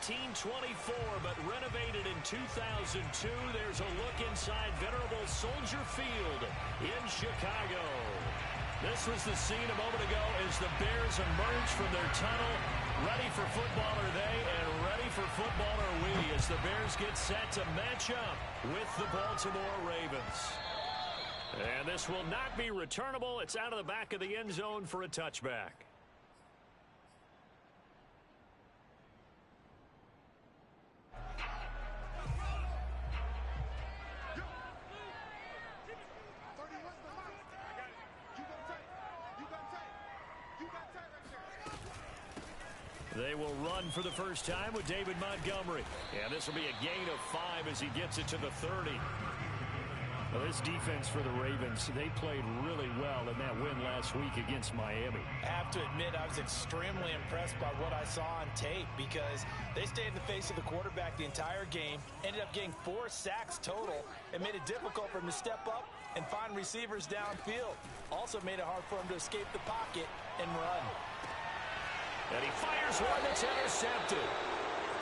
1924, but renovated in 2002. There's a look inside venerable Soldier Field in Chicago. This was the scene a moment ago as the Bears emerged from their tunnel. Ready for football are they, and ready for football are we, as the Bears get set to match up with the Baltimore Ravens. And this will not be returnable. It's out of the back of the end zone for a touchback. They will run for the first time with David Montgomery. And this will be a gain of 5 as he gets it to the 30. Well, this defense for the Ravens, they played really well in that win last week against Miami. I have to admit, I was extremely impressed by what I saw on tape because they stayed in the face of the quarterback the entire game, ended up getting 4 sacks total, and made it difficult for him to step up and find receivers downfield. Also made it hard for him to escape the pocket and run. And he fires one that's intercepted.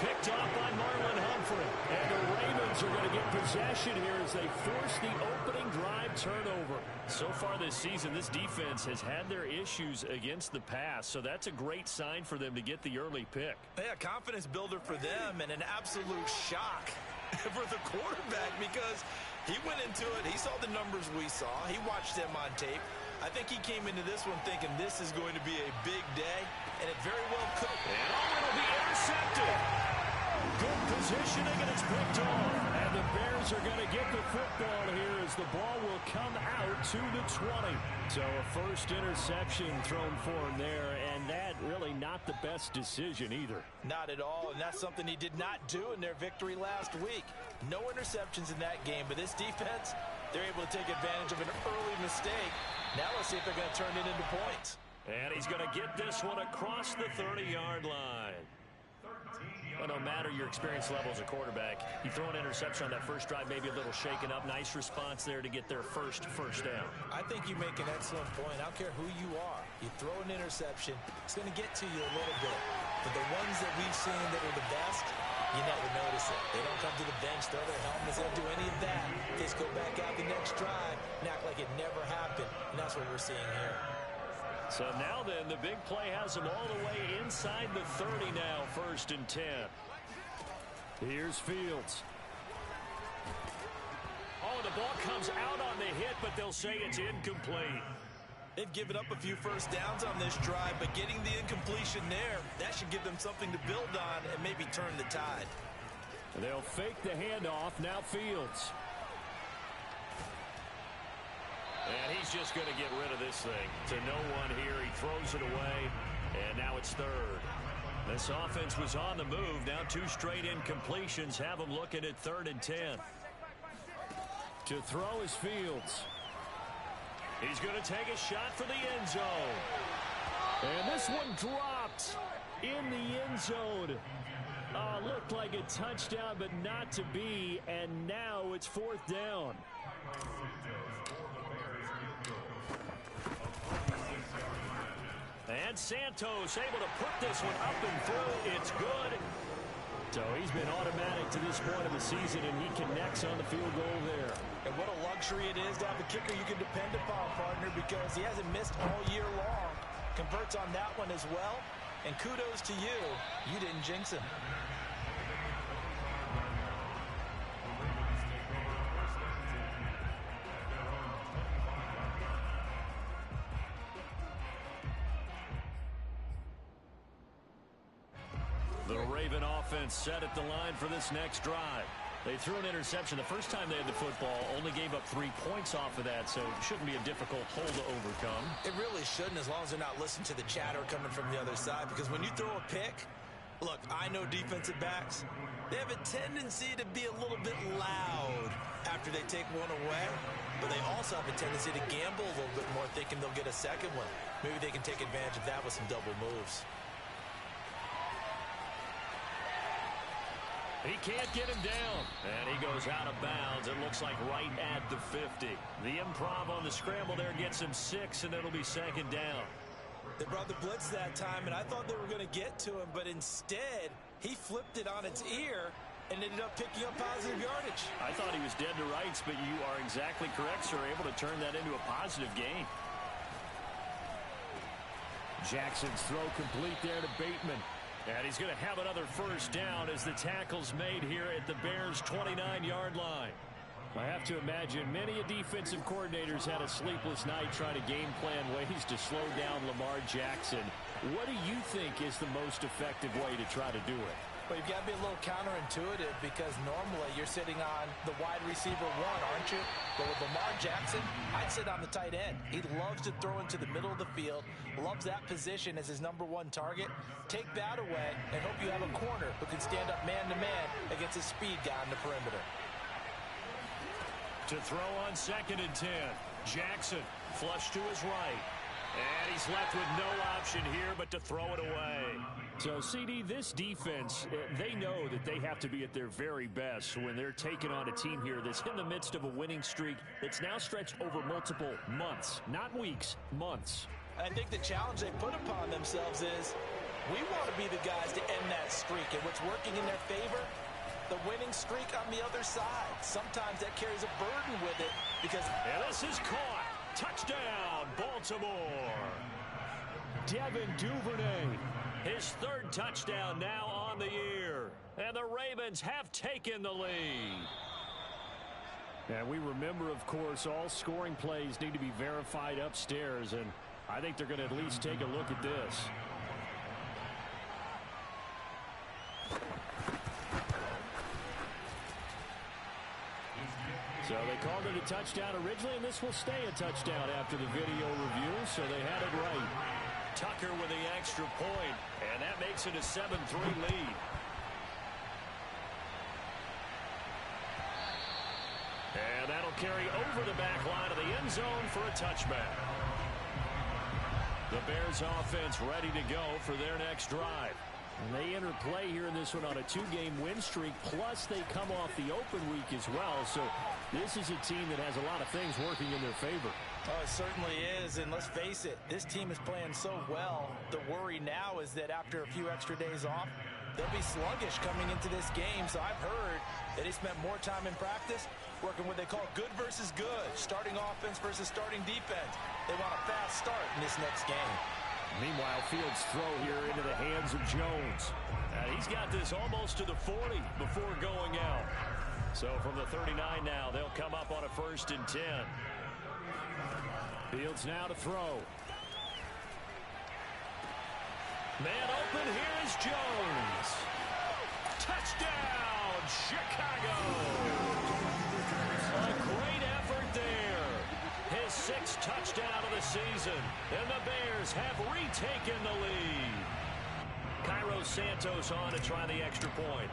Picked off by Marlon Humphrey. And the Ravens are going to get possession here as they force the opening drive turnover. So far this season, this defense has had their issues against the pass. So that's a great sign for them to get the early pick. Yeah, confidence builder for them and an absolute shock for the quarterback because he went into it. He saw the numbers we saw. He watched them on tape. I think he came into this one thinking this is going to be a big day, and it very well could. And it'll be intercepted. Good positioning, and it's picked off. And the Bears are going to get the football here as the ball will come out to the 20. So a first interception thrown for him there, and that really not the best decision either. Not at all, and that's something he did not do in their victory last week. No interceptions in that game, but this defense, they're able to take advantage of an early mistake. Now let's see if they're going to turn it into points. And he's going to get this one across the 30-yard line. Well, no matter your experience level as a quarterback, you throw an interception on that first drive, maybe a little shaken up. Nice response there to get their first down. I think you make an excellent point. I don't care who you are. You throw an interception, it's going to get to you a little bit. But the ones that we've seen that are the best, you never notice it. They don't come to the bench, throw their helmets, they don't do any of that. They just go back out the next drive and act like it never happened. And that's what we're seeing here. So now then, the big play has them all the way inside the 30 now, 1st and 10. Here's Fields. Oh, the ball comes out on the hit, but they'll say it's incomplete. They've given up a few first downs on this drive, but getting the incompletion there, that should give them something to build on and maybe turn the tide. They'll fake the handoff. Now Fields. And he's just going to get rid of this thing to no one here. He throws it away, and now it's 3rd. This offense was on the move. Now 2 straight incompletions have them looking at 3rd and 10. To throw is Fields. He's going to take a shot for the end zone. And this one dropped in the end zone. Looked like a touchdown, but not to be. And now it's 4th down. And Santos able to put this one up and through. It's good. So he's been automatic to this point of the season, and he connects on the field goal there. And what a luxury it is to have a kicker you can depend upon, partner, because he hasn't missed all year long. Converts on that one as well. And kudos to you. You didn't jinx him. The Raven offense set at the line for this next drive. They threw an interception the first time they had the football, only gave up 3 points off of that, so it shouldn't be a difficult hole to overcome. It really shouldn't, as long as they're not listening to the chatter coming from the other side, because when you throw a pick, look, I know defensive backs, they have a tendency to be a little bit loud after they take one away, but they also have a tendency to gamble a little bit more, thinking they'll get a second one. Maybe they can take advantage of that with some double moves. He can't get him down, and he goes out of bounds. It looks like right at the 50. The improv on the scramble there gets him 6, and it'll be 2nd down. They brought the blitz that time, and I thought they were going to get to him, but instead, He flipped it on its ear and ended up picking up positive yardage. I thought he was dead to rights, but you are exactly correct, sir. Able to turn that into a positive gain. Jackson's throw complete there to Bateman. And he's going to have another first down as the tackle's made here at the Bears' 29-yard line. I have to imagine many defensive coordinators had a sleepless night trying to game plan ways to slow down Lamar Jackson. What do you think is the most effective way to try to do it? Well, you've got to be a little counterintuitive because normally you're sitting on the wide receiver one, aren't you? But with Lamar Jackson, I'd sit on the tight end. He loves to throw into the middle of the field, loves that position as his #1 target. Take that away and hope you have a corner who can stand up man-to-man against a speed guy on the perimeter. To throw on 2nd and 10. Jackson flush to his right. And he's left with no option here but to throw it away. So, CD, this defense, they know that they have to be at their very best when they're taking on a team here that's in the midst of a winning streak that's now stretched over multiple months, not weeks, months. I think the challenge they put upon themselves is we want to be the guys to end that streak. And what's working in their favor? The winning streak on the other side. Sometimes that carries a burden with it because... And this is caught. Touchdown, Baltimore. Devin Duvernay. His 3rd touchdown now on the year. And the Ravens have taken the lead. And we remember, of course, all scoring plays need to be verified upstairs. And I think they're going to at least take a look at this. So they called it a touchdown originally, and this will stay a touchdown after the video review, so they had it right. Tucker with the extra point, and that makes it a 7-3 lead. And that'll carry over the back line of the end zone for a touchback. The Bears offense ready to go for their next drive. And they enter play here in this one on a 2-game win streak, plus they come off the open week as well. So this is a team that has a lot of things working in their favor. Oh, it certainly is, and let's face it, this team is playing so well. The worry now is that after a few extra days off, they'll be sluggish coming into this game. So I've heard that they spent more time in practice working what they call good versus good, starting offense versus starting defense. They want a fast start in this next game. Meanwhile, Fields' throw here into the hands of Jones. And he's got this almost to the 40 before going out. So from the 39 now, they'll come up on a 1st and 10. Fields now to throw. Man open, here is Jones. Touchdown, Chicago. A great effort there. His 6th touchdown of the season. And the Bears have retaken the lead. Cairo Santos on to try the extra point.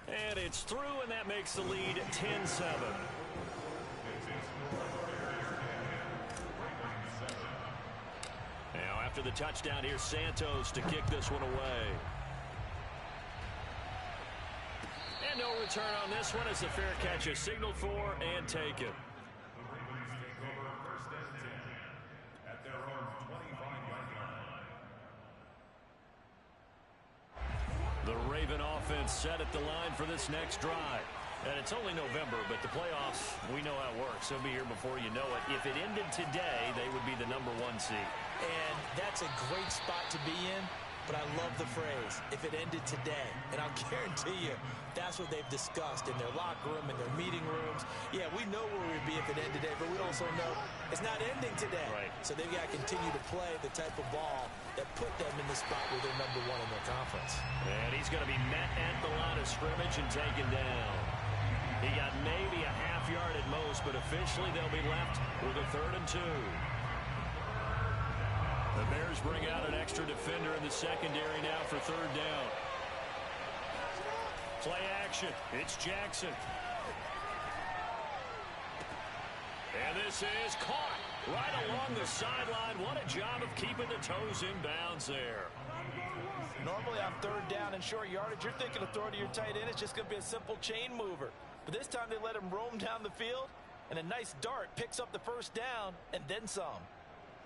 And it's through, and that makes the lead 10-7. Now after the touchdown, here's Santos to kick this one away. And no return on this one as the fair catch is signaled for and taken. The Raven offense set at the line for this next drive. And it's only November, but the playoffs, we know how it works. They'll be here before you know it. If it ended today, they would be the #1 seed. And that's a great spot to be in. But I love the phrase, if it ended today. And I'll guarantee you, that's what they've discussed in their locker room, in their meeting rooms. Yeah, we know where we'd be if it ended today, but we also know it's not ending today. Right. So they've got to continue to play the type of ball that put them in the spot where they're #1 in their conference. And he's going to be met at the line of scrimmage and taken down. He got maybe a half yard at most, but officially they'll be left with a 3rd and 2. The Bears bring out an extra defender in the secondary now for 3rd down. Play action. It's Jackson. And this is caught right along the sideline. What a job of keeping the toes in bounds there. Normally on 3rd down and short yardage, you're thinking of throwing to your tight end. It's just going to be a simple chain mover. But this time they let him roam down the field, and a nice dart picks up the 1st down and then some.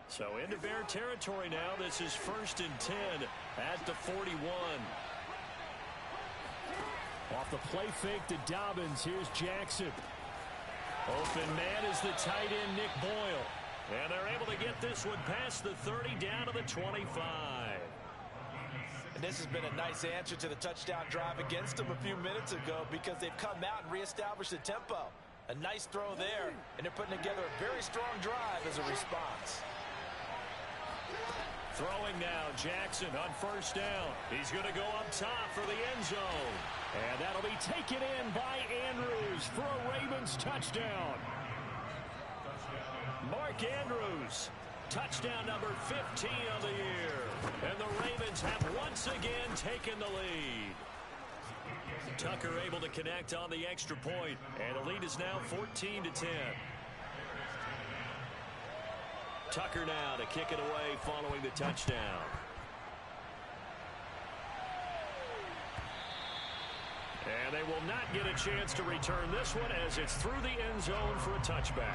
So into Bear territory now. This is 1st and 10 at the 41. Off the play fake to Dobbins. Here's Jackson. Open man is the tight end, Nick Boyle. And they're able to get this one past the 30 down to the 25. And this has been a nice answer to the touchdown drive against them a few minutes ago because they've come out and reestablished the tempo. A nice throw there, and they're putting together a very strong drive as a response. Throwing now, Jackson on 1st down. He's going to go up top for the end zone. And that'll be taken in by Andrews for a Ravens touchdown. Mark Andrews, touchdown number 15 of the year. And the Ravens have once again taken the lead. Tucker able to connect on the extra point, and the lead is now 14-10. Tucker now to kick it away following the touchdown. And they will not get a chance to return this one as it's through the end zone for a touchback.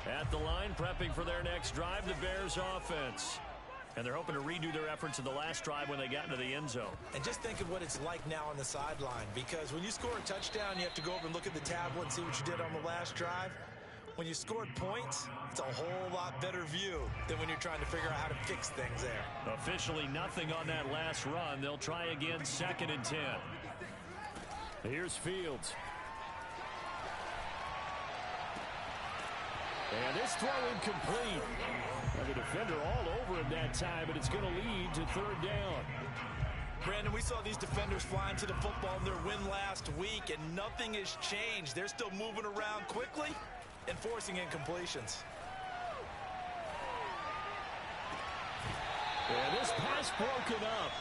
At the line, prepping for their next drive, the Bears offense. And they're hoping to redo their efforts in the last drive when they got into the end zone. And just think of what it's like now on the sideline, because when you score a touchdown, you have to go over and look at the tablet and see what you did on the last drive. When you scored points, it's a whole lot better view than when you're trying to figure out how to fix things there. Officially nothing on that last run. They'll try again 2nd and 10. Here's Fields. And this throw incomplete. And the defender all over him that time, but it's going to lead to 3rd down. Brandon, we saw these defenders flying to the football in their win last week, and nothing has changed. They're still moving around quickly and forcing incompletions. And this pass broken up.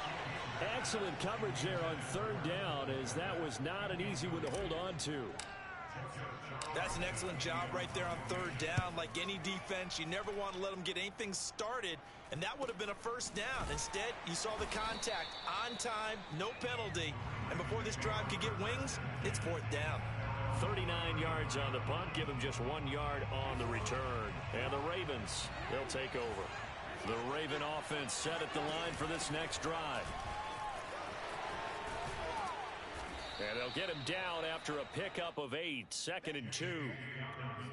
Excellent coverage there on 3rd down, as that was not an easy one to hold on to. That's an excellent job right there on 3rd down. Like any defense, you never want to let them get anything started, and that would have been a 1st down. Instead, you saw the contact on time, no penalty, and before this drive could get wings, it's 4th down. 39 yards on the punt, give them just 1 yard on the return. And the Ravens, they'll take over. The Raven offense set at the line for this next drive. And they'll get him down after a pickup of 8, 2nd and 2.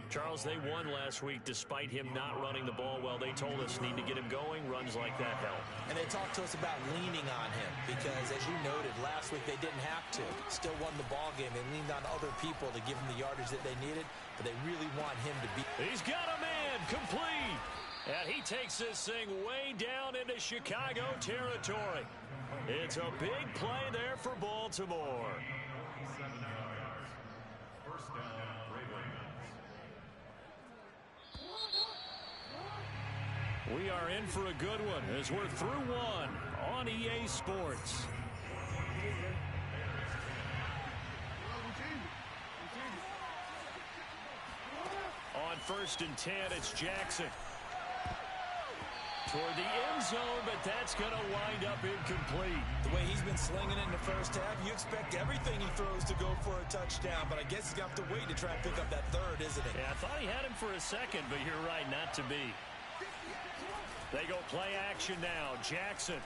Charles, they won last week despite him not running the ball well. They told us need to get him going. Runs like that help. And they talked to us about leaning on him because, as you noted, last week they didn't have to. Still won the ball game. They leaned on other people to give him the yardage that they needed, but they really want him to be. He's got a man complete. And he takes this thing way down into Chicago territory. It's a big play there for Baltimore. We are in for a good one as we're through one on EA Sports. On 1st and 10, it's Jackson. Toward the end zone, but that's going to wind up incomplete. The way he's been slinging it in the first half, you expect everything he throws to go for a touchdown, but I guess he's going to have to wait to try and pick up that 3rd, isn't he? Yeah, I thought he had him for a second, but you're right, not to be. They go play action now. Jackson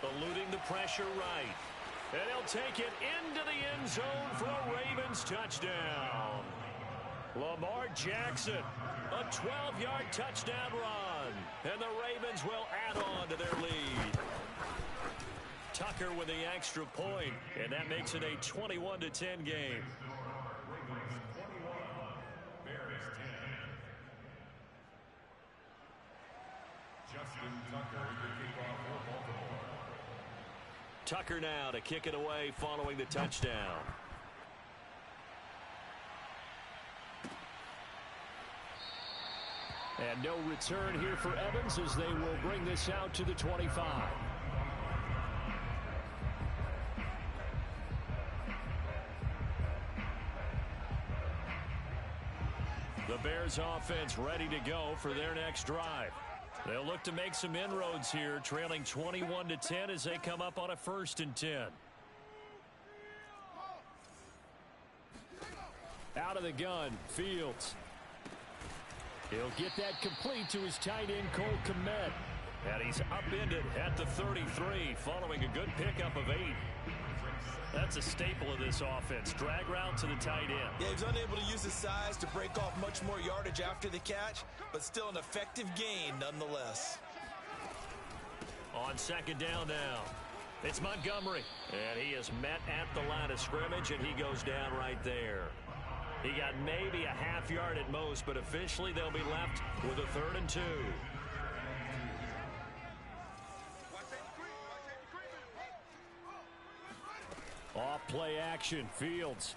eluding the pressure right. And he'll take it into the end zone for a Ravens touchdown. Lamar Jackson, a 12-yard touchdown run. And the Ravens will add on to their lead. Tucker with the extra point, and that makes it a 21-10 game. Tucker now to kick it away following the touchdown. And no return here for Evans as they will bring this out to the 25. The Bears offense ready to go for their next drive. They'll look to make some inroads here, trailing 21-10 as they come up on a 1st and 10. Out of the gun, Fields. He'll get that complete to his tight end, Cole Kmet. And he's upended at the 33, following a good pickup of 8. That's a staple of this offense. Drag route to the tight end. Yeah, he's unable to use his size to break off much more yardage after the catch, but still an effective gain nonetheless. On 2nd down now, it's Montgomery. And he is met at the line of scrimmage, and he goes down right there. He got maybe a half yard at most, but officially they'll be left with a 3rd and 2. Off play action, Fields.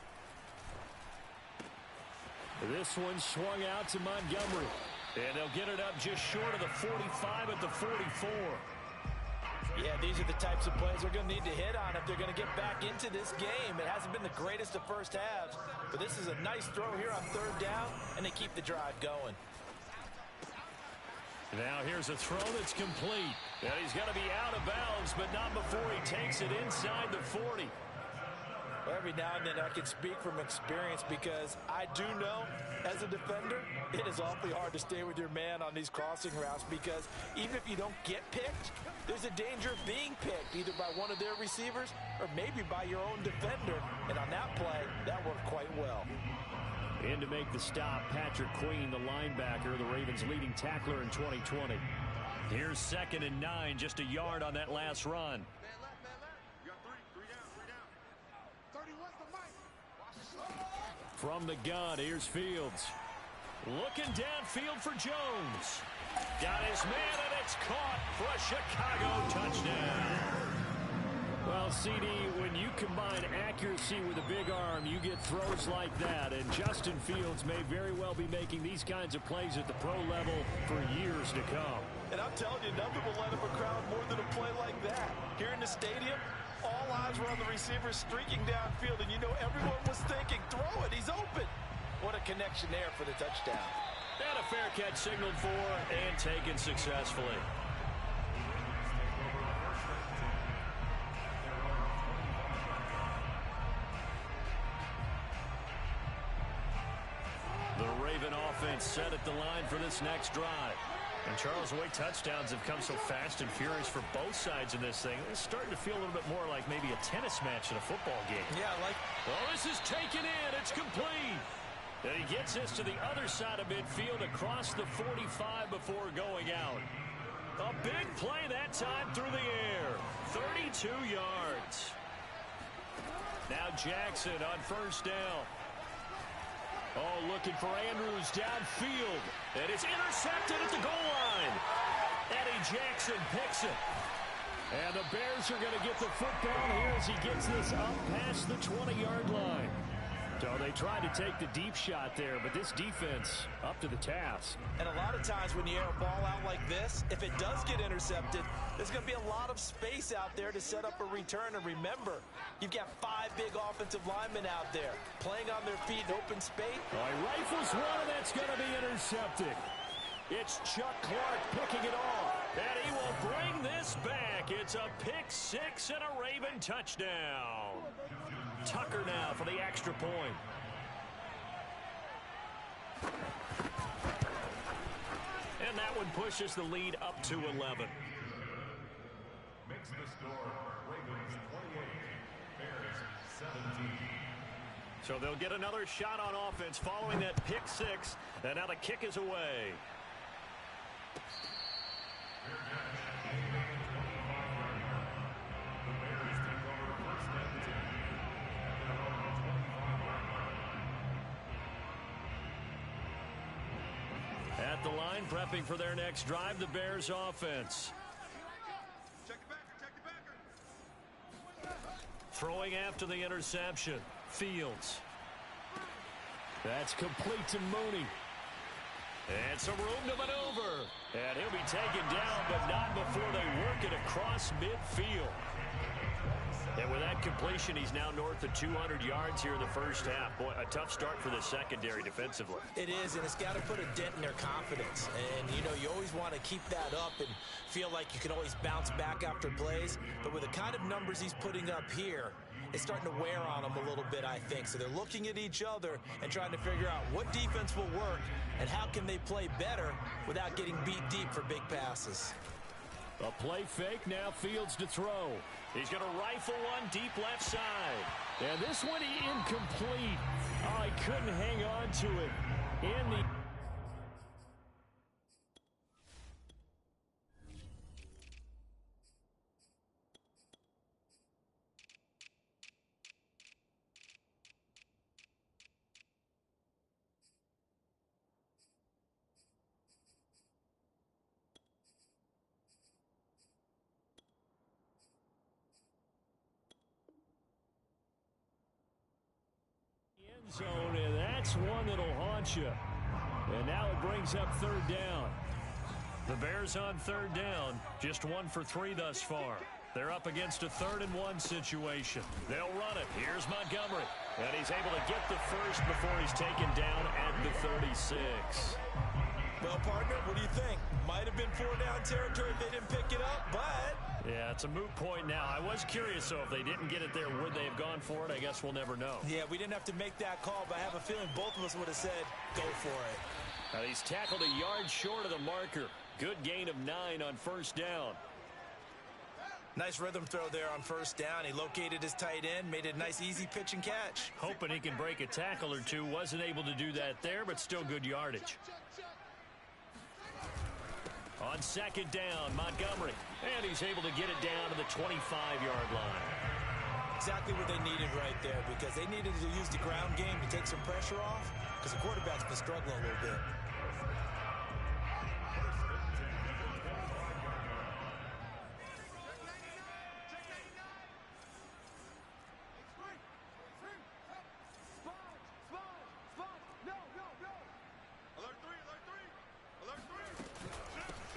This one swung out to Montgomery. And they'll get it up just short of the 45 at the 44. Yeah, these are the types of plays they're going to need to hit on if they're going to get back into this game. It hasn't been the greatest of first halves, but this is a nice throw here on 3rd down, and they keep the drive going. Now here's a throw that's complete. And he's got to be out of bounds, but not before he takes it inside the 40. Every now and then I can speak from experience because I do know as a defender it is awfully hard to stay with your man on these crossing routes because even if you don't get picked, there's a danger of being picked either by one of their receivers or maybe by your own defender. And on that play, that worked quite well. And to make the stop, Patrick Queen, the linebacker, the Ravens' leading tackler in 2020. Here's 2nd and 9, just a yard on that last run. From the gun, here's Fields. Looking downfield for Jones. Got his man, and it's caught for a Chicago touchdown. Well, CD, when you combine accuracy with a big arm, you get throws like that. And Justin Fields may very well be making these kinds of plays at the pro level for years to come. And I'm telling you, nothing will light up a crowd more than a play like that. Here in the stadium, all eyes were on the receiver streaking downfield, and you know everyone was thinking, throw it, he's open. What a connection there for the touchdown. And a fair catch signaled for and taken successfully. The Raven offense set at the line for this next drive. And Charles, the way touchdowns have come so fast and furious for both sides in this thing, it's starting to feel a little bit more like maybe a tennis match in a football game. Yeah, well, this is taken in. It's complete. And he gets this to the other side of midfield across the 45 before going out. A big play that time through the air. 32 yards. Now Jackson on 1st down. Oh, looking for Andrews downfield. And it's intercepted at the goal line. Eddie Jackson picks it. And the Bears are going to get the football here as he gets this up past the 20-yard line. So they tried to take the deep shot there, but this defense up to the task. And a lot of times when you air a ball out like this, if it does get intercepted, there's going to be a lot of space out there to set up a return. And remember, you've got 5 big offensive linemen out there playing on their feet in open space. He rifles one, and that's going to be intercepted. It's Chuck Clark picking it off, and he will bring this back. It's a pick 6 and a Raven touchdown. Tucker now for the extra point. And that one pushes the lead up to 11. Makes the score Ravens 28, Bears 17. So they'll get another shot on offense following that pick 6. And now the kick is away. At the line, prepping for their next drive, the Bears offense. Throwing after the interception, Fields. That's complete to Mooney. And some room to maneuver. And he'll be taken down, but not before they work it across midfield. And with that completion, he's now north of 200 yards here in the first half. Boy, a tough start for the secondary defensively. It is, and it's got to put a dent in their confidence. And, you know, you always want to keep that up and feel like you can always bounce back after plays. But with the kind of numbers he's putting up here, it's starting to wear on them a little bit, I think. So they're looking at each other and trying to figure out what defense will work and how can they play better without getting beat deep for big passes. A play fake, now Fields to throw. He's going to rifle one deep left side. And this one incomplete. Oh, he couldn't hang on to it in the... zone, and that's one that'll haunt you. And now it brings up third down. The Bears on third down, just 1 for 3 thus far. They're up against a 3rd-and-1 situation. They'll run it. Here's Montgomery. And he's able to get the first before he's taken down at the 36. Well, partner, what do you think? Might have been 4-down territory if they didn't pick it up, but... Yeah, it's a moot point now. I was curious, though, if they didn't get it there, would they have gone for it? I guess we'll never know. Yeah, we didn't have to make that call, but I have a feeling both of us would have said, go for it. Now, he's tackled a yard short of the marker. Good gain of 9 on first down. Nice rhythm throw there on first down. He located his tight end, made it a nice, easy pitch and catch. Hoping he can break a tackle or two. Wasn't able to do that there, but still good yardage. On second down, Montgomery. And he's able to get it down to the 25-yard line. Exactly what they needed right there, because they needed to use the ground game to take some pressure off, because the quarterback's been struggling a little bit.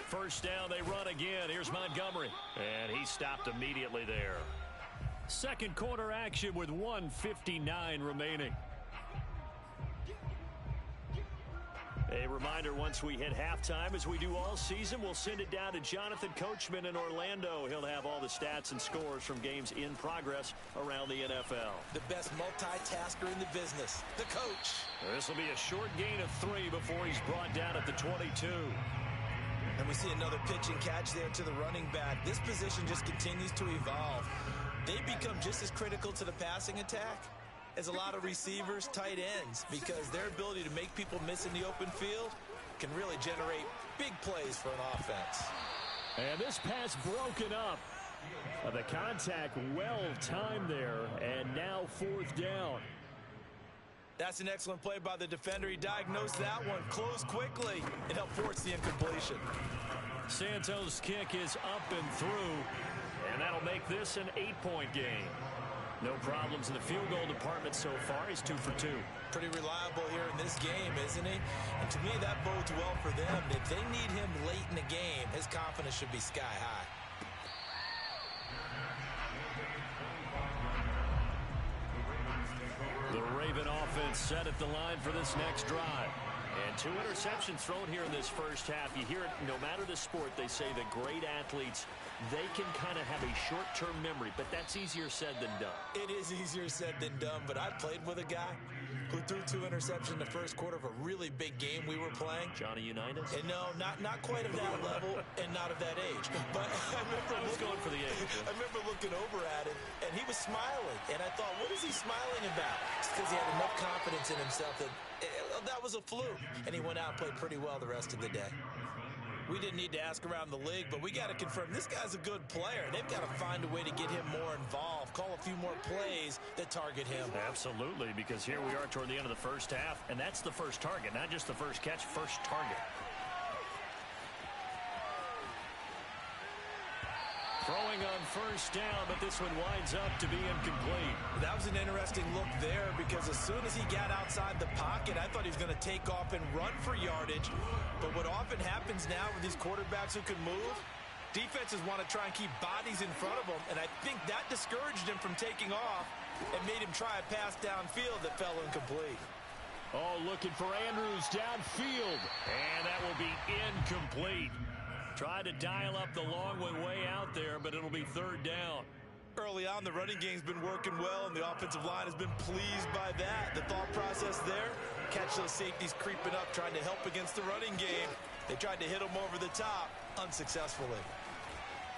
First down, they run again. Here's Montgomery. And he stopped immediately there. Second quarter action with 1:59 remaining. A reminder, once we hit halftime, as we do all season, we'll send it down to Jonathan Coachman in Orlando. He'll have all the stats and scores from games in progress around the NFL. The best multitasker in the business, the coach. This will be a short gain of 3 before he's brought down at the 22. And we see another pitch and catch there to the running back. This position just continues to evolve. They become just as critical to the passing attack as a lot of receivers, tight ends, because their ability to make people miss in the open field can really generate big plays for an offense. And this pass broken up. The contact well timed there, and now 4th down. That's an excellent play by the defender. He diagnosed that one, closed quickly, and helped force the incompletion. Santos' kick is up and through, and that'll make this an 8-point game. No problems in the field goal department so far. He's 2 for 2. Pretty reliable here in this game, isn't he? And to me, that bodes well for them. If they need him late in the game, his confidence should be sky high. The Raven offense set at the line for this next drive. And 2 interceptions thrown here in this first half. You hear it, no matter the sport, they say the great athletes, they can kind of have a short-term memory, but that's easier said than done. It is easier said than done, but I played with a guy who threw 2 interceptions in the first quarter of a really big game we were playing. Johnny Unitas? And no, not quite of that level and not of that age. But I was going for the age. I remember looking over at him, and he was smiling. And I thought, what is he smiling about? It's because he had enough confidence in himself that that was a fluke. And he went out and played pretty well the rest of the day. We didn't need to ask around the league, but we got to confirm this guy's a good player. They've got to find a way to get him more involved, call a few more plays that target him. Absolutely, because here we are toward the end of the first half, and that's the first target, not just the first catch, first target. Throwing on first down, but this one winds up to be incomplete. That was an interesting look there, because as soon as he got outside the pocket, I thought he was going to take off and run for yardage. But what often happens now with these quarterbacks who can move, Defenses want to try and keep bodies in front of him, and I think that discouraged him from taking off and made him try a pass downfield that fell incomplete. Oh, looking for Andrews downfield, and that will be incomplete. Tried to dial up the long one way out there, but it'll be third down. Early on, the running game's been working well, and the offensive line has been pleased by that. The thought process there, catch those safeties creeping up, trying to help against the running game. They tried to hit him over the top, unsuccessfully.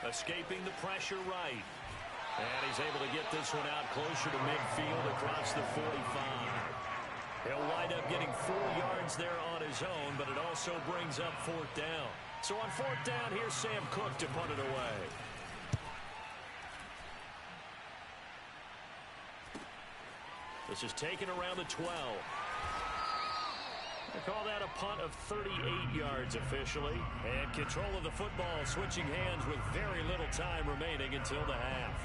Escaping the pressure right. And he's able to get this one out closer to midfield across the 45. He'll wind up getting 4 yards there on his own, but it also brings up fourth down. So on fourth down, here's Sam Cook to punt it away. This is taken around the 12. They call that a punt of 38 yards officially. And control of the football switching hands with very little time remaining until the half.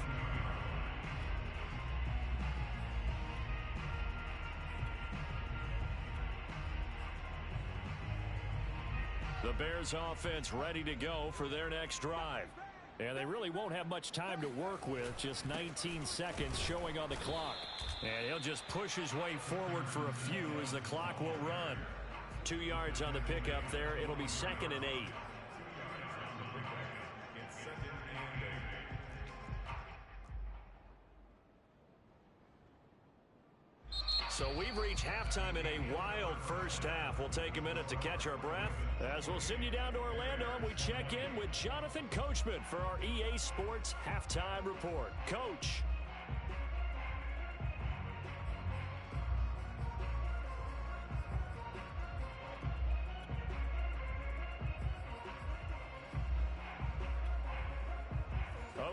The Bears offense ready to go for their next drive. And they really won't have much time to work with, just 19 seconds showing on the clock. And he'll just push his way forward for a few as the clock will run. 2 yards on the pickup there. It'll be 2nd and 8. So we've reached halftime in a wild first half. We'll take a minute to catch our breath as we'll send you down to Orlando and we check in with Jonathan Coachman for our EA Sports Halftime Report. Coach.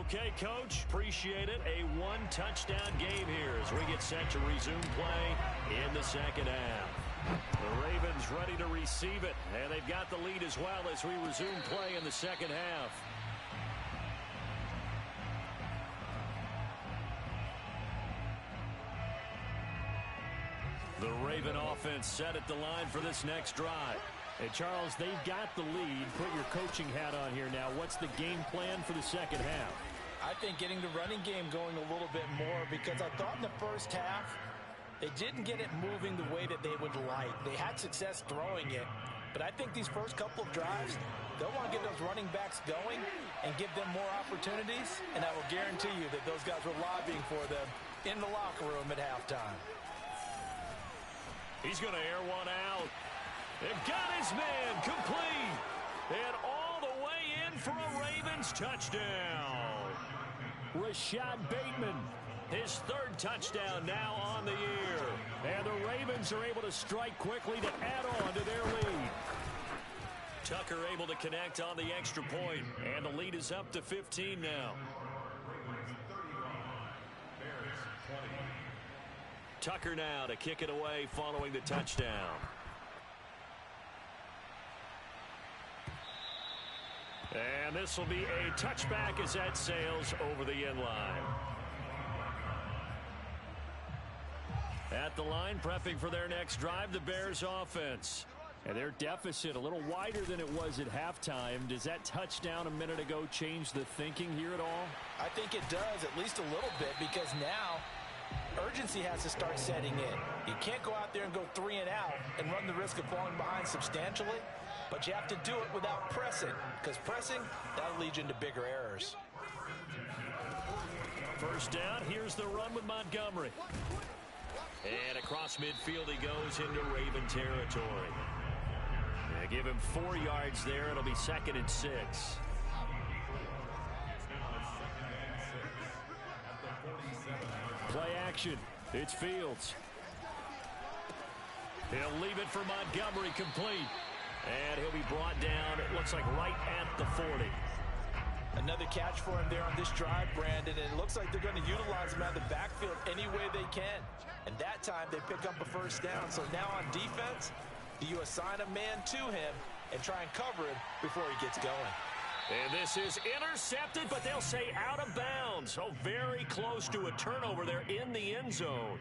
Okay, Coach, appreciate it. A one-touchdown game here as we get set to resume play in the second half. The Ravens ready to receive it, and they've got the lead as well as we resume play in the second half. The Raven offense set at the line for this next drive. And, Charles, they've got the lead. Put your coaching hat on here now. What's the game plan for the second half? I think getting the running game going a little bit more because I thought in the first half they didn't get it moving the way that they would like. They had success throwing it, but I think these first couple of drives, they'll want to get those running backs going and give them more opportunities, and I will guarantee you that those guys were lobbying for them in the locker room at halftime. He's going to air one out. They've got his man complete. And all the way in for a Ravens touchdown. Rashad Bateman, his third touchdown now on the year. And the Ravens are able to strike quickly to add on to their lead. Tucker able to connect on the extra point. And the lead is up to 15 now. Tucker now to kick it away following the touchdown. And this will be a touchback as that sails over the end line. At the line, prepping for their next drive, the Bears offense. And their deficit a little wider than it was at halftime. Does that touchdown a minute ago change the thinking here at all? I think it does, at least a little bit, because now urgency has to start setting in. You can't go out there and go 3 and out and run the risk of falling behind substantially. But you have to do it without pressing, because pressing, that'll lead you into bigger errors. First down, here's the run with Montgomery. And across midfield he goes into Raven territory. They give him 4 yards there. It'll be 2nd and 6. Play action. It's Fields. He'll leave it for Montgomery complete. And he'll be brought down, it looks like right at the 40. Another catch for him there on this drive, Brandon, and it looks like they're going to utilize him out of the backfield any way they can. And that time they pick up a first down. So now on defense, you assign a man to him and try and cover him before he gets going. And this is intercepted, but they'll say out of bounds. So very close to a turnover there in the end zone.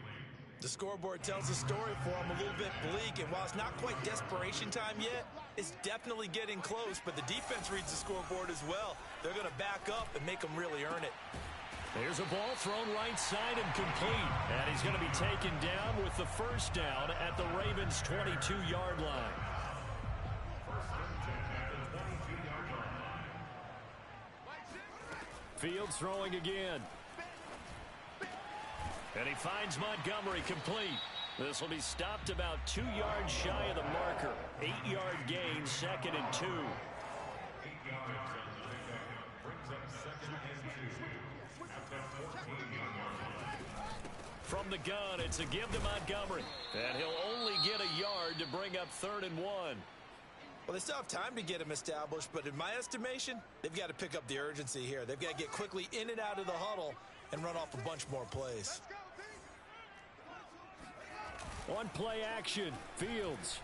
The scoreboard tells the story for him a little bit bleak, and while it's not quite desperation time yet, It's definitely getting close, but the defense reads the scoreboard as well. They're going to back up and make them really earn it. There's a ball thrown right side and complete. And he's going to be taken down with the first down at the Ravens' 22-yard line. Fields throwing again. And he finds Montgomery complete. This will be stopped about 2 yards shy of the marker. 8-yard gain, 2nd and 2. 8 yards on the pickup. Brings up 2nd and 2. At the 14-yard line. From the gun, it's a give to Montgomery. And he'll only get a yard to bring up 3rd and 1. Well, they still have time to get him established, but in my estimation, they've got to pick up the urgency here. They've got to get quickly in and out of the huddle and run off a bunch more plays. On play action, Fields.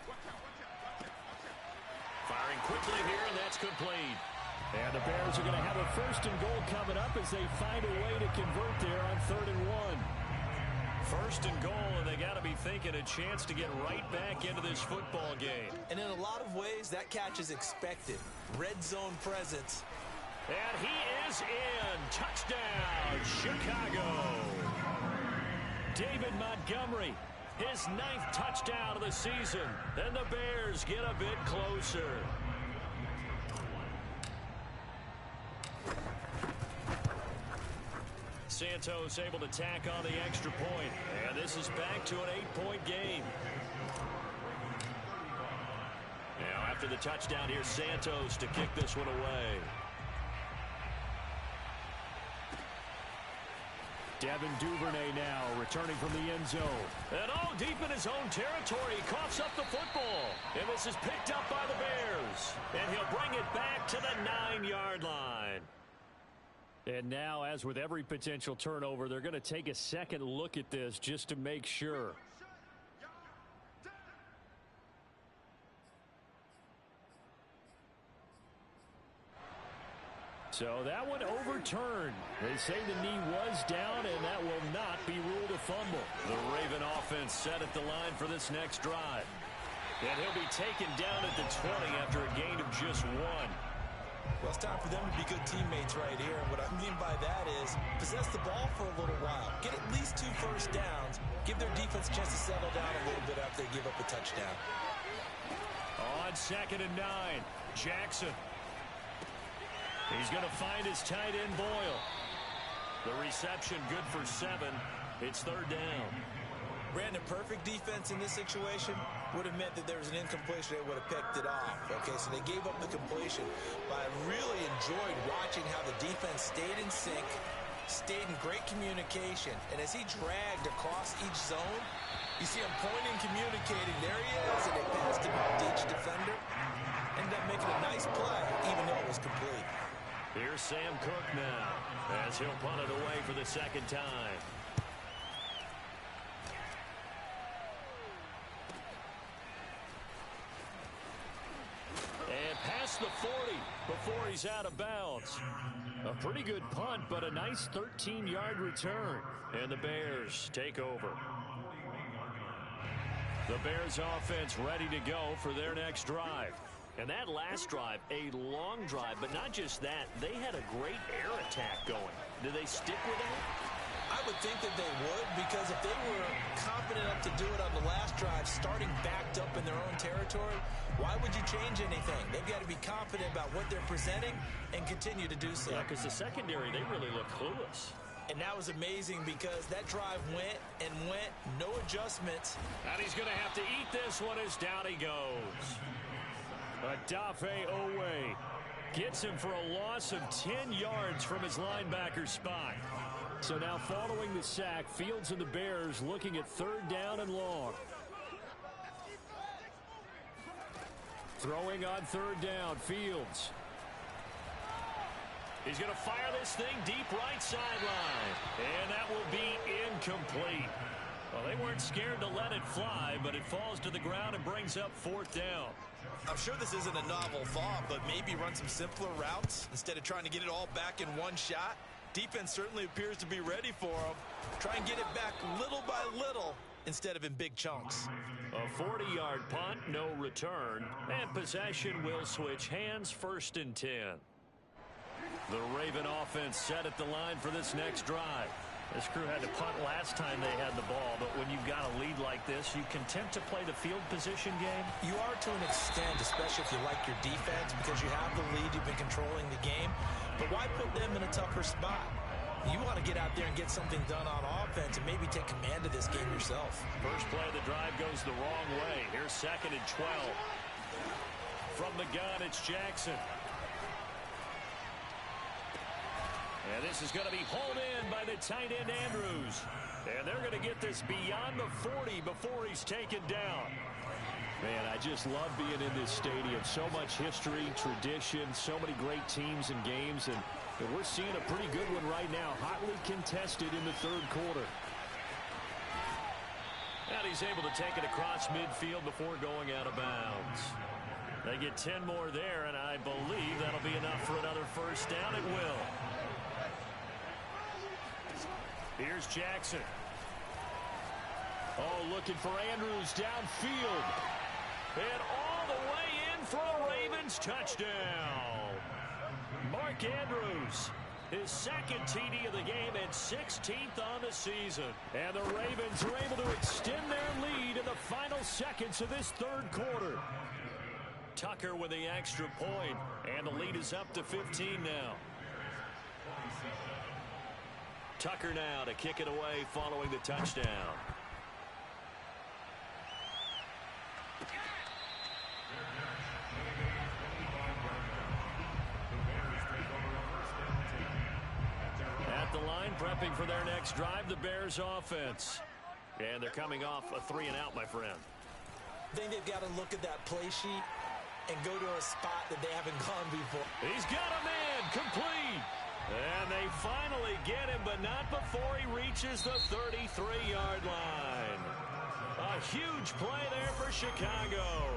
Firing quickly here, and that's complete. And the Bears are going to have a 1st and goal coming up as they find a way to convert there on 3rd and 1. 1st and goal, and they got to be thinking a chance to get right back into this football game. And in a lot of ways, that catch is expected. Red zone presence. And he is in. Touchdown, Chicago. David Montgomery, his 9th touchdown of the season. And the Bears get a bit closer. Santos able to tack on the extra point. And this is back to an 8-point game. Now after the touchdown, here's Santos to kick this one away. Devin Duvernay now returning from the end zone. And deep in his own territory, he coughs up the football. And this is picked up by the Bears. And he'll bring it back to the 9-yard line. And now, as with every potential turnover, they're going to take a second look at this just to make sure. So that one overturned. They say the knee was down, and that will not be ruled a fumble. The Raven offense set at the line for this next drive. And he'll be taken down at the 20 after a gain of just 1. Well, it's time for them to be good teammates right here. And what I mean by that is possess the ball for a little while. Get at least 2 first downs. Give their defense a chance to settle down a little bit after they give up a touchdown. On 2nd and 9, Jackson. He's going to find his tight end, Boyle. The reception good for 7. It's 3rd down. Brandon, perfect defense in this situation would have meant that there was an incompletion. They would have picked it off. Okay, so they gave up the completion. But I really enjoyed watching how the defense stayed in sync, stayed in great communication. And as he dragged across each zone, you see him pointing, communicating. There he is, and they passed him off to each defender. Ended up making a nice play, even though it was complete. Here's Sam Cook now, as he'll punt it away for the 2nd time. And past the 40 before he's out of bounds. A pretty good punt, but a nice 13-yard return. And the Bears take over. The Bears offense ready to go for their next drive. And that last drive, a long drive, but not just that. They had a great air attack going. Do they stick with that? I would think that they would, because if they were confident enough to do it on the last drive, starting backed up in their own territory, why would you change anything? They've got to be confident about what they're presenting and continue to do so. Yeah, because the secondary, they really look clueless. And that was amazing because that drive went and went, no adjustments. And he's going to have to eat this one as down he goes. Adafe Owe gets him for a loss of 10 yards from his linebacker spot. So now following the sack, Fields and the Bears looking at 3rd down and long. Throwing on 3rd down, Fields. He's going to fire this thing deep right sideline. And that will be incomplete. Well, they weren't scared to let it fly, but it falls to the ground and brings up 4th down. I'm sure this isn't a novel thought, but maybe run some simpler routes instead of trying to get it all back in one shot. Defense certainly appears to be ready for them. Try and get it back little by little instead of in big chunks. A 40-yard punt, no return, and possession will switch hands, 1st and 10. The Raven offense set at the line for this next drive. This crew had to punt last time they had the ball, but when you've got a lead like this, you content to play the field position game? You are to an extent, especially if you like your defense, because you have the lead, you've been controlling the game. But why put them in a tougher spot? You want to get out there and get something done on offense and maybe take command of this game yourself. First play of the drive goes the wrong way. Here's 2nd and 12. From the gun, it's Jackson. And this is going to be hauled in by the tight end, Andrews. And they're going to get this beyond the 40 before he's taken down. Man, I just love being in this stadium. So much history, tradition, so many great teams and games. And we're seeing a pretty good one right now, hotly contested in the 3rd quarter. And he's able to take it across midfield before going out of bounds. They get 10 more there, and I believe that'll be enough for another 1st down. It will. Here's Jackson. Oh, looking for Andrews downfield. And all the way in for a Ravens touchdown. Mark Andrews, his 2nd TD of the game and 16th on the season. And the Ravens are able to extend their lead in the final seconds of this 3rd quarter. Tucker with the extra point, and the lead is up to 15 now. Tucker now to kick it away following the touchdown. At the line, prepping for their next drive, the Bears offense. And they're coming off a 3-and-out, my friend. I think they've got to look at that play sheet and go to a spot that they haven't gone before. He's got a man, complete. And they finally get him, but not before he reaches the 33-yard line. A huge play there for Chicago.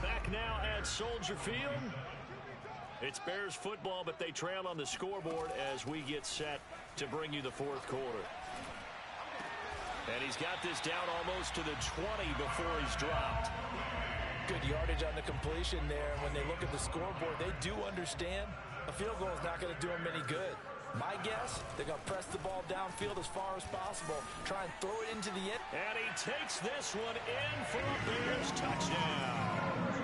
Back now at Soldier Field. It's Bears football, but they trail on the scoreboard as we get set to bring you the 4th quarter. And he's got this down almost to the 20 before he's dropped. Good yardage on the completion there. And when they look at the scoreboard, they do understand a field goal is not going to do them any good. My guess, they're going to press the ball downfield as far as possible. Try and throw it into the end. And he takes this one in for a Bears touchdown.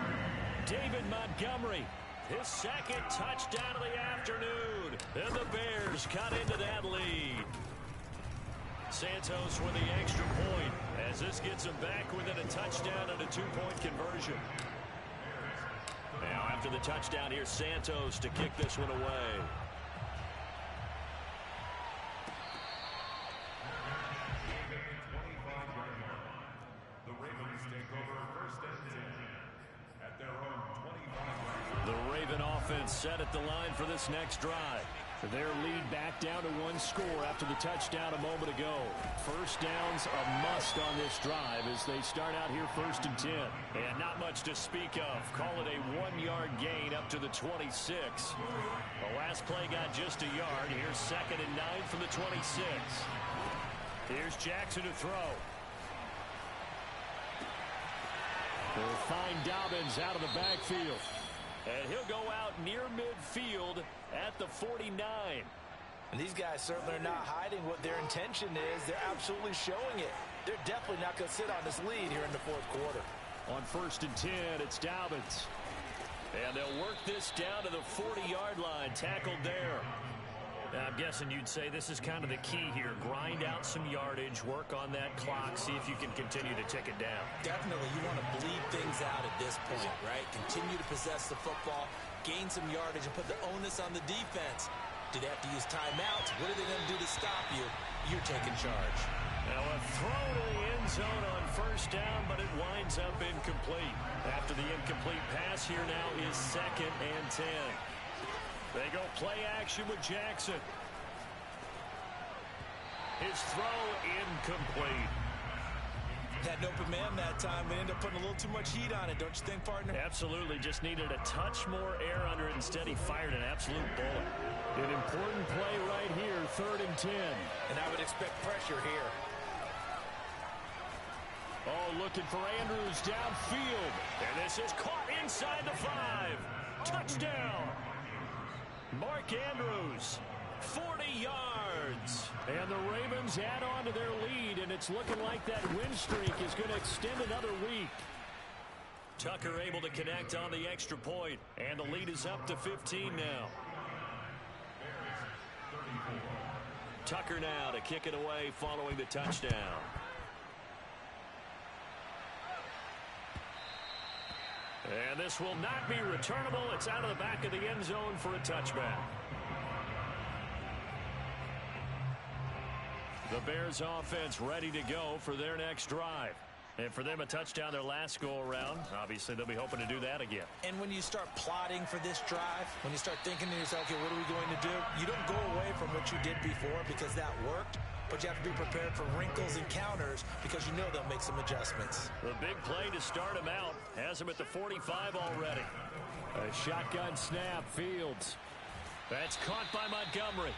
David Montgomery, his 2nd touchdown of the afternoon. And the Bears cut into that lead. Santos with the extra point as this gets him back within a touchdown and a 2-point conversion. Now after the touchdown, here's Santos to kick this one away. The Ravens take over 1st and 10 at their own 25. The Raven offense set at the line for this next drive. Their lead back down to 1 score after the touchdown a moment ago. 1st down's a must on this drive as they start out here 1st and 10. And not much to speak of. Call it a 1-yard gain up to the 26. The last play got just a yard. Here's 2nd and 9 from the 26. Here's Jackson to throw. They'll find Dobbins out of the backfield. And he'll go out near midfield at the 49. And these guys certainly are not hiding what their intention is. They're absolutely showing it. They're definitely not going to sit on this lead here in the 4th quarter. On 1st and 10, it's Dobbins. And they'll work this down to the 40-yard line. Tackled there. Now, I'm guessing you'd say this is kind of the key here. Grind out some yardage, work on that clock, see if you can continue to tick it down. Definitely, you want to bleed things out at this point, right? Continue to possess the football, gain some yardage, and put the onus on the defense. Do they have to use timeouts? What are they going to do to stop you? You're taking charge. Now a throw to the end zone on 1st down, but it winds up incomplete. After the incomplete pass, here now is 2nd and 10. They go play action with Jackson. His throw incomplete. Had an open man that time. They ended up putting a little too much heat on it, don't you think, partner? Absolutely. Just needed a touch more air under it. Instead, he fired an absolute bullet. An important play right here, 3rd and 10. And I would expect pressure here. Oh, looking for Andrews downfield. And this is caught inside the 5. Touchdown. Mark Andrews, 40 yards. And the Ravens add on to their lead, and it's looking like that win streak is going to extend another week. Tucker able to connect on the extra point, and the lead is up to 15 now. Tucker now to kick it away following the touchdown. And this will not be returnable. It's out of the back of the end zone for a touchback. The Bears offense ready to go for their next drive. And for them, a touchdown their last go-around. Obviously, they'll be hoping to do that again. And when you start plotting for this drive, when you start thinking to yourself, okay, what are we going to do? You don't go away from what you did before because that worked. But you have to be prepared for wrinkles and counters because you know they'll make some adjustments. The big play to start him out has him at the 45 already. A shotgun snap, Fields. That's caught by Montgomery.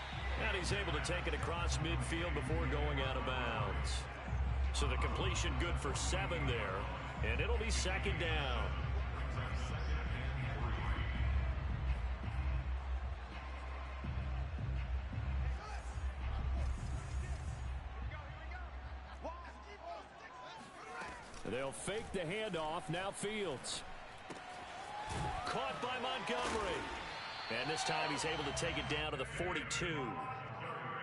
And he's able to take it across midfield before going out of bounds. So the completion good for 7 there. And it'll be second down. They'll fake the handoff. Now Fields. Caught by Montgomery. And this time he's able to take it down to the 42.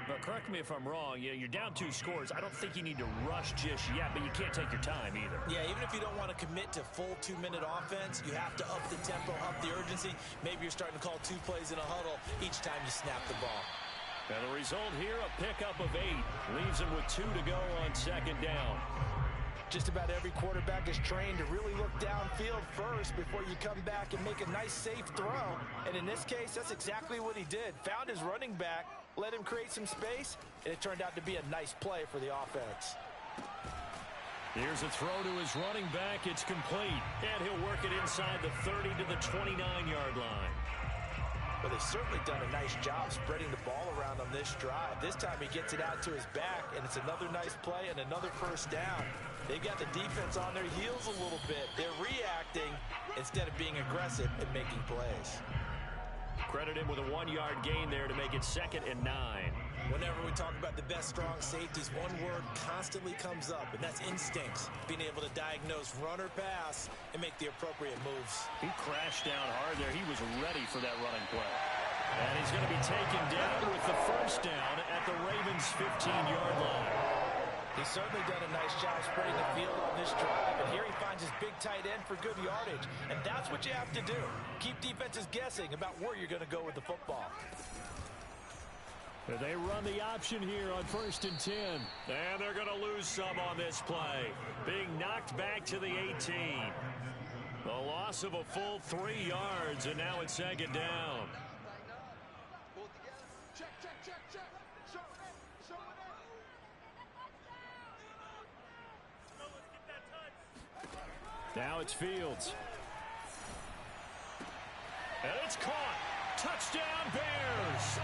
But correct me if I'm wrong. You're down 2 scores. I don't think you need to rush just yet, but you can't take your time either. Yeah, even if you don't want to commit to full 2-minute offense, you have to up the tempo, up the urgency. Maybe you're starting to call 2 plays in a huddle each time you snap the ball. And the result here, a pickup of 8. Leaves him with 2 to go on second down. Just about every quarterback is trained to really look downfield first before you come back and make a nice, safe throw. And in this case, that's exactly what he did. Found his running back, let him create some space, and it turned out to be a nice play for the offense. Here's a throw to his running back. It's complete. And he'll work it inside the 30 to the 29-yard line. But they've certainly done a nice job spreading the ball around on this drive. This time he gets it out to his back, and it's another nice play and another first down. They've got the defense on their heels a little bit. They're reacting instead of being aggressive and making plays. Credit him with a 1-yard gain there to make it 2nd and 9. Whenever we talk about the best strong safeties, one word constantly comes up, and that's instincts. Being able to diagnose run or pass and make the appropriate moves. He crashed down hard there. He was ready for that running play. And he's going to be taken down with the first down at the Ravens' 15-yard line. He's certainly done a nice job spreading the field on this drive, and here he finds his big tight end for good yardage. And that's what you have to do. Keep defenses guessing about where you're going to go with the football. They run the option here on 1st and 10. And they're going to lose some on this play. Being knocked back to the 18. A loss of a full 3 yards, and now it's 2nd down. Now it's Fields. And it's caught. Touchdown, Bears.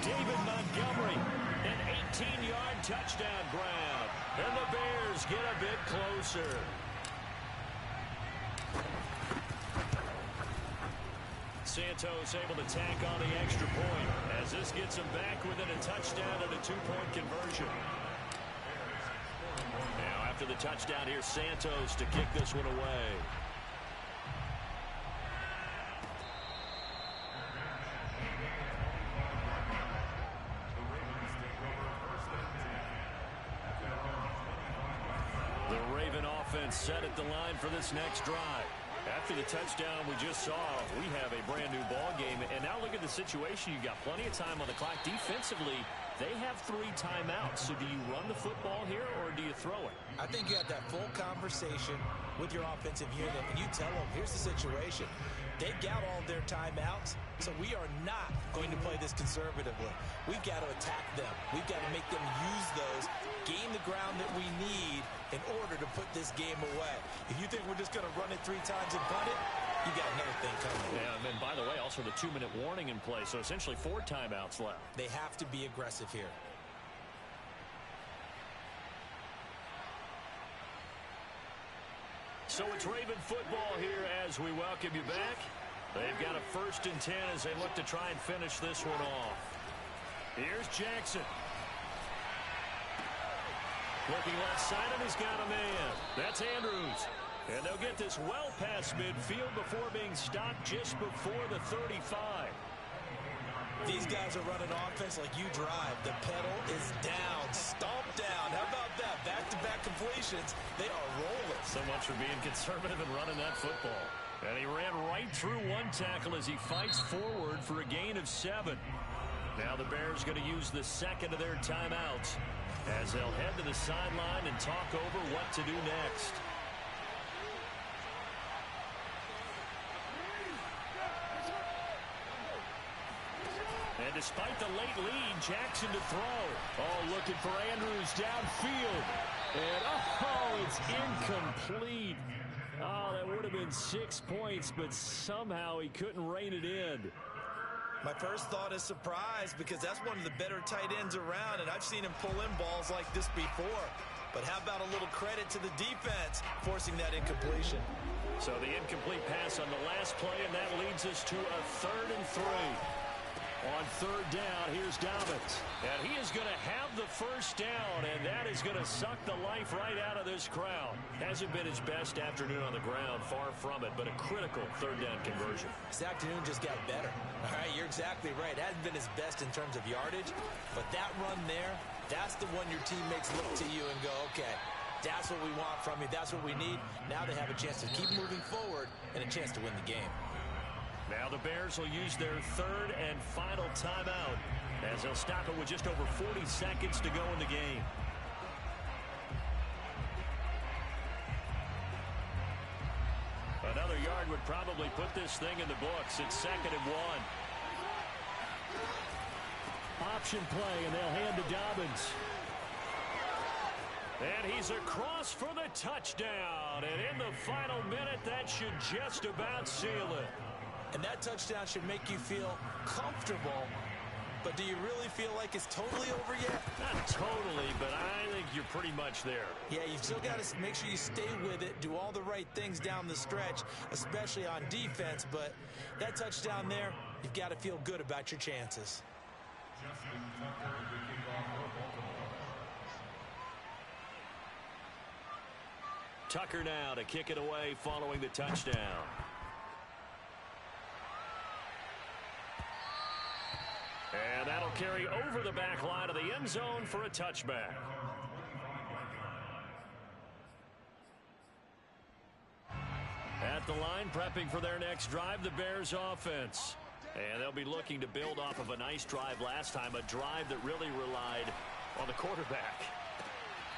David Montgomery, an 18-yard touchdown grab. And the Bears get a bit closer. Santos able to tack on the extra point as this gets him back within a touchdown and a 2-point conversion. Now after the touchdown, here's Santos to kick this one away. Set at the line for this next drive. After the touchdown we just saw, we have a brand new ball game. And now look at the situation. You've got plenty of time on the clock. Defensively, they have 3 timeouts. So do you run the football here or do you throw it? I think you have that full conversation with your offensive unit, and you tell them, here's the situation. They've got all their timeouts, so we are not going to play this conservatively. We've got to attack them. We've got to make them use those, gain the ground that we need in order to put this game away. If you think we're just going to run it 3 times and punt it, you got another thing coming. Yeah, and then, by the way, also the 2-minute warning in play, so essentially 4 timeouts left. They have to be aggressive here. So it's Raven football here as we welcome you back. They've got a 1st and 10 as they look to try and finish this one off. Here's Jackson. Looking left side, and he's got a man. That's Andrews. And they'll get this well past midfield before being stopped just before the 35. These guys are running offense like you drive. The pedal is down, stomp down. How about that? Back-to-back completions. They are rolling. So much for being conservative and running that football. And he ran right through one tackle as he fights forward for a gain of 7. Now the Bears going to use the second of their timeouts as they'll head to the sideline and talk over what to do next. And despite the late lead, Jackson to throw. Oh, looking for Andrews downfield. And, oh, it's incomplete. Oh, that would have been 6 points, but somehow he couldn't rein it in. My first thought is surprise because that's one of the better tight ends around, and I've seen him pull in balls like this before. But how about a little credit to the defense forcing that incompletion? So the incomplete pass on the last play, and that leads us to a 3rd and 3. On 3rd down, here's Dobbins. And he is going to have the first down, and that is going to suck the life right out of this crowd. Hasn't been his best afternoon on the ground, far from it, but a critical 3rd down conversion. This afternoon just got better. All right, you're exactly right. It hasn't been his best in terms of yardage, but that run there, that's the one your teammates look to you and go, okay, that's what we want from you. That's what we need. Now they have a chance to keep moving forward and a chance to win the game. Now the Bears will use their 3rd and final timeout as they'll stop it with just over 40 seconds to go in the game. Another yard would probably put this thing in the books. It's 2nd and 1. Option play, and they'll hand to Dobbins. And he's across for the touchdown. And in the final minute, that should just about seal it. And that touchdown should make you feel comfortable. But do you really feel like it's totally over yet? Not totally, but I think you're pretty much there. Yeah, you've still got to make sure you stay with it, do all the right things down the stretch, especially on defense. But that touchdown there, you've got to feel good about your chances. Tucker now to kick it away following the touchdown. And that'll carry over the back line of the end zone for a touchback. At the line, prepping for their next drive, the Bears offense. And they'll be looking to build off of a nice drive last time, a drive that really relied on the quarterback.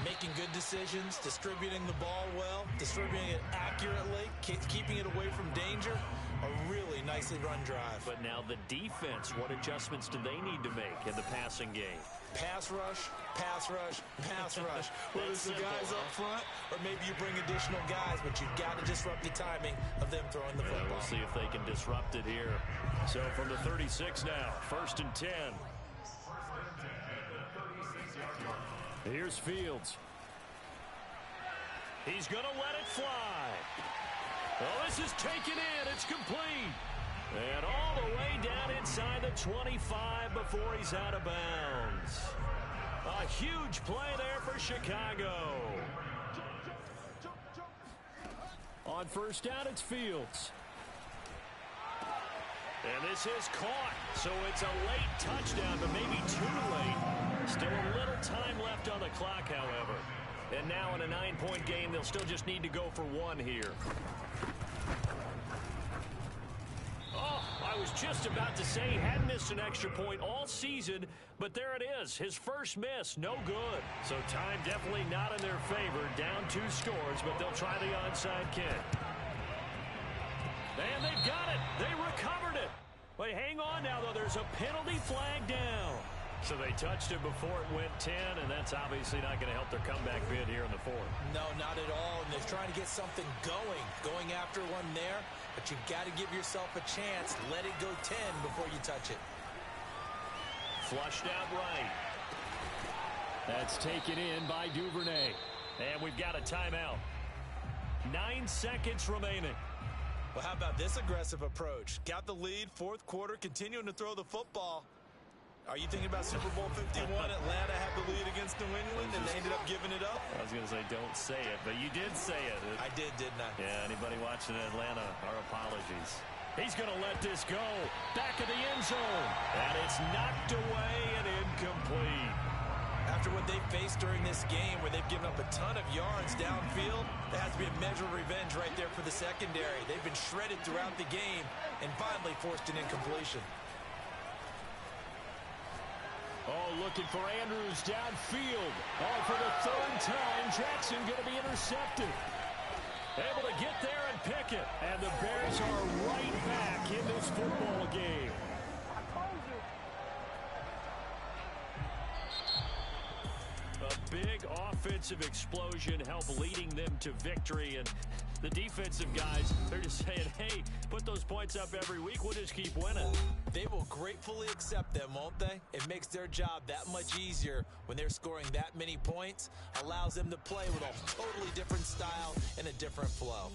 Making good decisions, distributing the ball well, distributing it accurately, keeping it away from danger. A really nicely run drive. But now the defense, what adjustments do they need to make in the passing game? Pass rush, pass rush, pass rush. Whether it's the guys up front or maybe you bring additional guys, but you've got to disrupt the timing of them throwing the football. We'll see if they can disrupt it here. So from the 36 now, 1st and 10. Here's Fields. He's going to let it fly. Oh, this is taken in. It's complete. And all the way down inside the 25 before he's out of bounds. A huge play there for Chicago. On 1st down, it's Fields. And this is caught. So it's a late touchdown, but maybe too late. Still a little time left on the clock, however. And now in a 9-point game, they'll still just need to go for 1 here. Oh, I was just about to say he hadn't missed an extra point all season, but there it is. His first miss, no good. So time definitely not in their favor. Down 2 scores, but they'll try the onside kick. And they've got it. They recovered it. Wait, hang on now, though. There's a penalty flag down. So they touched it before it went 10, and that's obviously not going to help their comeback bid here in the 4th. No, not at all. And they're trying to get something going after one there. But you've got to give yourself a chance. Let it go 10 before you touch it. Flushed out right. That's taken in by Duvernay. And we've got a timeout. 9 seconds remaining. Well, how about this aggressive approach? Got the lead, fourth quarter, continuing to throw the football. Are you thinking about Super Bowl 51? Atlanta had the lead against New England, and they ended up giving it up? I was going to say don't say it, but you did say it. I did, didn't I? Yeah, anybody watching Atlanta, our apologies. He's going to let this go. Back of the end zone. And it's knocked away and incomplete. After what they faced during this game where they've given up a ton of yards downfield, there has to be a measure of revenge right there for the secondary. They've been shredded throughout the game and finally forced an incompletion. Oh, looking for Andrews downfield. Oh, for the third time, Jackson going to be intercepted. Able to get there and pick it. And the Bears are right back in this football game. A big offensive explosion helped leading them to victory. And the defensive guys, they're just saying, hey, put those points up every week. We'll just keep winning. They will gratefully accept them, won't they? It makes their job that much easier when they're scoring that many points. Allows them to play with a totally different style and a different flow.